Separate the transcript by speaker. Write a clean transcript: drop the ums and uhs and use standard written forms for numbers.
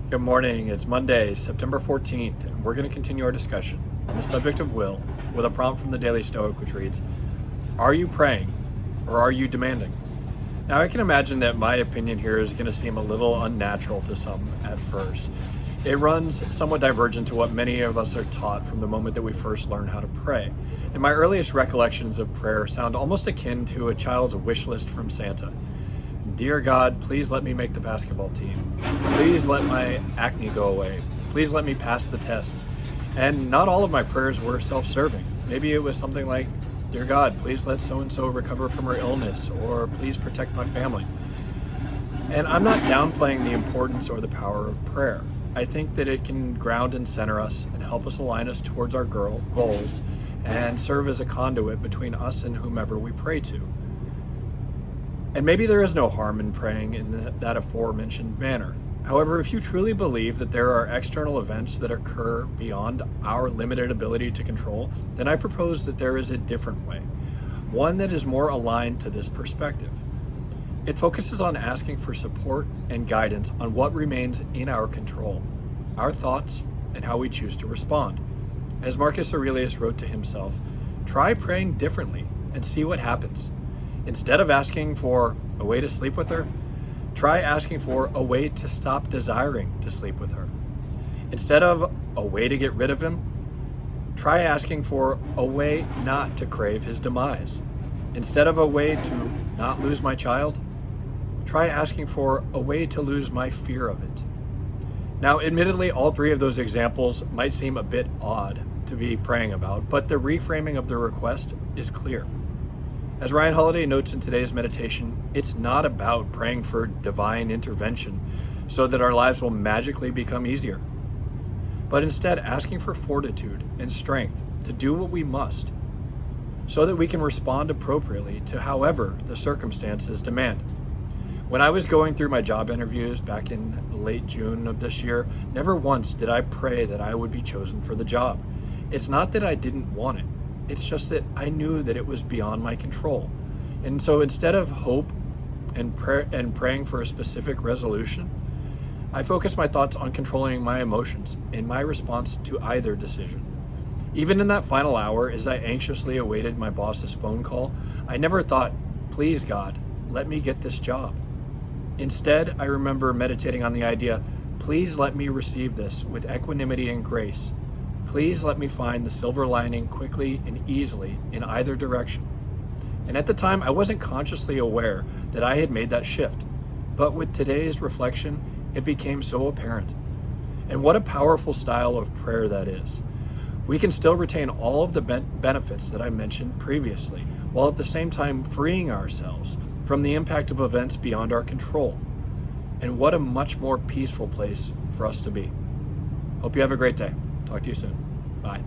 Speaker 1: Good morning. It's Monday, September 14th, and we're going to continue our discussion on the subject of will with a prompt from the Daily Stoic, which reads, are you praying or are you demanding? Now, I can imagine that my opinion here is going to seem a little unnatural to some at first. It runs somewhat divergent to what many of us are taught from the moment that we first learn how to pray. And my earliest recollections of prayer sound almost akin to a child's wish list from Santa. Dear God, please let me make the basketball team. Please let my acne go away. Please let me pass the test. And not all of my prayers were self-serving. Maybe it was something like, Dear God, please let so-and-so recover from her illness, or please protect my family. And I'm not downplaying the importance or the power of prayer. I think that it can ground and center us and help us align us towards our goals and serve as a conduit between us and whomever we pray to. And maybe there is no harm in praying in that aforementioned manner. However, if you truly believe that there are external events that occur beyond our limited ability to control, then I propose that there is a different way, one that is more aligned to this perspective. It focuses on asking for support and guidance on what remains in our control, our thoughts, and how we choose to respond. As Marcus Aurelius wrote to himself, try praying differently and see what happens. Instead of asking for a way to sleep with her, try asking for a way to stop desiring to sleep with her. Instead of a way to get rid of him, try asking for a way not to crave his demise. Instead of a way to not lose my child, try asking for a way to lose my fear of it. Now, admittedly, all three of those examples might seem a bit odd to be praying about, but the reframing of the request is clear. As Ryan Holiday notes in today's meditation, it's not about praying for divine intervention so that our lives will magically become easier, but instead asking for fortitude and strength to do what we must so that we can respond appropriately to however the circumstances demand. When I was going through my job interviews back in late June of this year, never once did I pray that I would be chosen for the job. It's not that I didn't want it. It's just that I knew that it was beyond my control. And so instead of hope and praying for a specific resolution, I focused my thoughts on controlling my emotions in my response to either decision. Even in that final hour, as I anxiously awaited my boss's phone call, I never thought, please God, let me get this job. Instead, I remember meditating on the idea, please let me receive this with equanimity and grace. Please let me find the silver lining quickly and easily in either direction. And at the time, I wasn't consciously aware that I had made that shift. But with today's reflection, it became so apparent. And what a powerful style of prayer that is. We can still retain all of the benefits that I mentioned previously, while at the same time freeing ourselves from the impact of events beyond our control. And what a much more peaceful place for us to be. Hope you have a great day. Talk to you soon. Bye.